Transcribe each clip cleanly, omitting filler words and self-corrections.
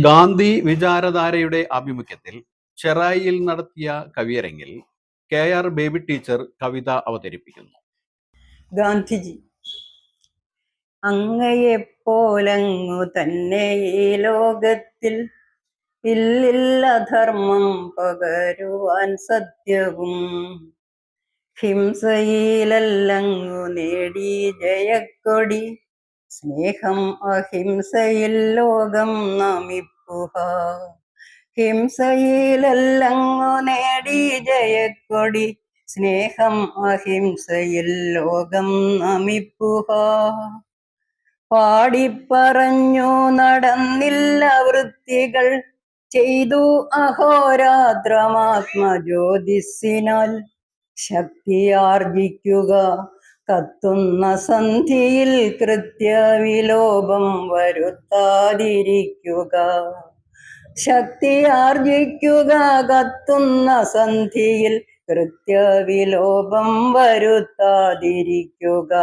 ഗാന്ധി വിചാരധാരയുടെ ആഭിമുഖ്യത്തിൽ ചെറായിയിൽ നടത്തിയ കവിയരങ്ങിൽ KR baby teacher കവിത അവതരിപ്പിക്കുന്നു. ഗാന്ധിജി അങ്ങയെപ്പോലങ്ങു തന്നെ ഈ ലോകത്തിൽ ഇല്ലില്ല ധർമ്മം പകരുവാൻ സത്യവും ഹിംസയിലല്ലങ്ങു നേടി ജയക്കൊടി സ്നേഹം അഹിംസയിൽ ലോകം നമിപ്പുക. ഹിംസയിലല്ലങ്ങു നേടി ജയക്കൊടി സ്നേഹം അഹിംസയിൽ ലോകം നമിപ്പുക. പാടിപ്പറഞ്ഞു നടന്നില്ല വൃത്തികൾ ചെയ്തു അഹോരാത്രമാത്മജ്യോതിസിനാൽ ശക്തിയാർജിക്കുക കത്തുന്ന സന്ധിയിൽ കൃത്യവിലോപം വരുത്താതിരിക്കുക. ശക്തിയാർജിക്കുക കത്തുന്ന സന്ധിയിൽ കൃത്യവിലോപം വരുത്താതിരിക്കുക.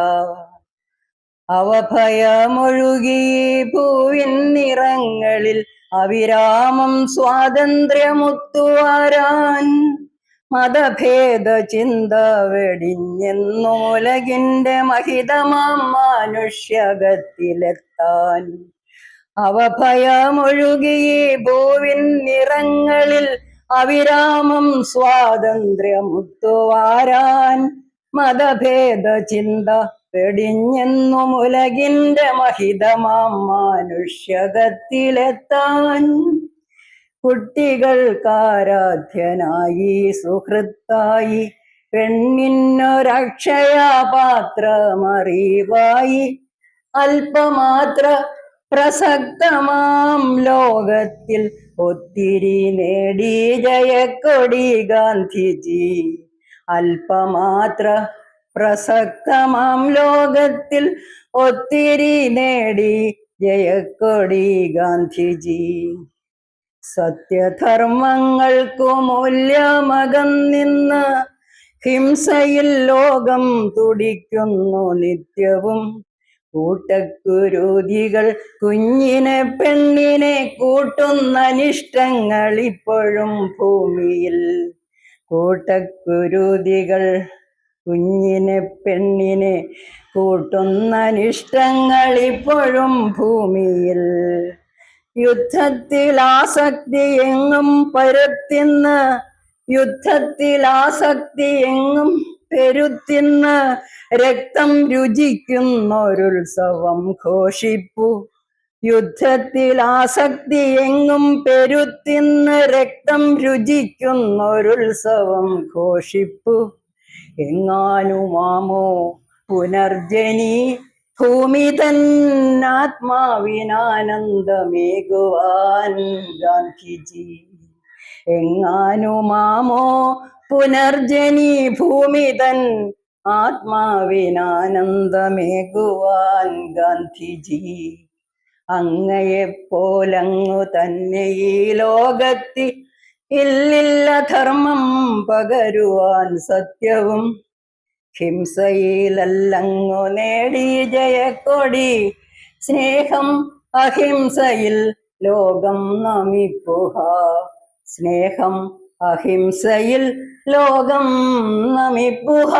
അവഭയമൊഴുകി ഭൂവിൻ നിറങ്ങളിൽ അവിരാമം സ്വാതന്ത്ര്യമുത്തുവാരാൻ മതഭേദ ചിന്ത വെടിഞ്ഞെന്നുലകിന്റെ മഹിതമാം മനുഷ്യകത്തിലെത്താൻ. അവഭയമൊഴുകി ഭൂവിൻ നിറങ്ങളിൽ അവിരാമം സ്വാതന്ത്ര്യമുത്തുവാരാൻ മതഭേദ ചിന്ത വെടിഞ്ഞെന്നുലകിന്റെ മഹിതമാം മനുഷ്യകത്തിലെത്താൻ. കുട്ടികൾക്കാരാധ്യനായി സുഹൃത്തായി പെണ്ണിനൊരക്ഷയപാത്രമറിവായി അല്പമാത്ര പ്രസക്തമാം ലോകത്തിൽ ഒത്തിരി നേടി ജയക്കൊടി ഗാന്ധിജി. അല്പമാത്ര പ്രസക്തമാം ലോകത്തിൽ ഒത്തിരി നേടി ജയക്കൊടി ഗാന്ധിജി. സത്യധർമ്മങ്ങൾക്കു മൂല്യമകന്നിന്ന് ഹിംസയിൽ ലോകം തുടിക്കുന്നു നിത്യവും. കൂട്ടക്കുരുതികൾ കുഞ്ഞിനെ പെണ്ണിനെ കൂട്ടുന്ന അനിഷ്ടങ്ങൾ ഇപ്പോഴും ഭൂമിയിൽ. കൂട്ടക്കുരുതികൾ കുഞ്ഞിനെ പെണ്ണിനെ കൂട്ടുന്ന അനിഷ്ടങ്ങൾ ഇപ്പോഴും ഭൂമിയിൽ. യുദ്ധത്തിൽ ആസക്തി എങ്ങും പരുത്തിന്ന് യുദ്ധത്തിൽ ആസക്തി എങ്ങും പെരുത്തിന്ന് രക്തം രുചിക്കുന്നൊരുത്സവം ഘോഷിപ്പു. യുദ്ധത്തിൽ ആസക്തി എങ്ങും പെരുത്തിന്ന് രക്തം രുചിക്കുന്നൊരുത്സവം ഘോഷിപ്പു. എങ്ങാനുമാമോ പുനർജനി ഭൂമി തന്നാത്മാവിനാനന്ദമേകുവാൻ ഗാന്ധിജി. എങ്ങാനുമാമോ പുനർജനി ഭൂമി തൻ ആത്മാവിനാനന്ദമേകുവാൻ ഗാന്ധിജി. അങ്ങയെപ്പോലങ്ങു തന്നെ ഈ ലോകത്തിൽ ഇല്ലില്ല ധർമ്മം പകരുവാൻ സത്യവും ഹിംസയിലല്ലങ്ങു നേടി ജയക്കൊടി സ്നേഹം അഹിംസയിൽ ലോകം നമിപ്പുക. സ്നേഹം അഹിംസയിൽ ലോകം നമിപ്പുക.